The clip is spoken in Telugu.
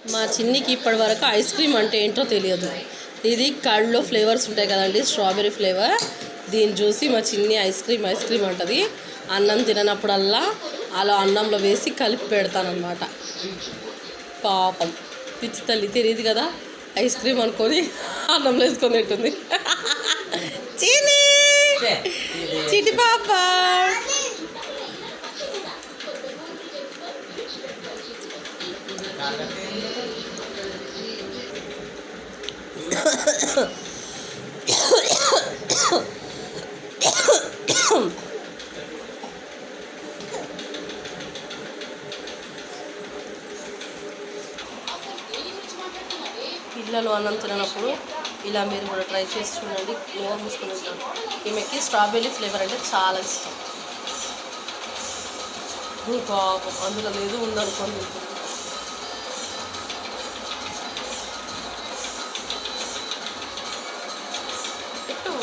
మా చిన్నికి ఇప్పటి వరకు ఐస్ క్రీమ్ అంటే ఏంటో తెలియదు. ఇది కళ్ళలో ఫ్లేవర్స్ ఉంటాయి కదండి, స్ట్రాబెర్రీ ఫ్లేవర్. దీన్ని చూసి మా చిన్ని ఐస్ క్రీమ్ అంటుంది. అన్నం తిననప్పుడల్లా అలా అన్నంలో వేసి కలిపి పెడతానమాట. పాపం పిచ్చి తల్లి, తెలియదు కదా ఐస్ క్రీమ్ అనుకొని అన్నంలో వేసుకొని తింటుంది. చిటి పాప పిల్లలు అన్నం తిననప్పుడు ఇలా మీరు కూడా ట్రై చేసి చూడండి. నోరు మూసుకొని ఉంటాను. ఈమెకి స్ట్రాబెర్రీ ఫ్లేవర్ అంటే చాలా ఇష్టం. పాపం అందులో లేదు ఉందనుకోండి. పెట్టు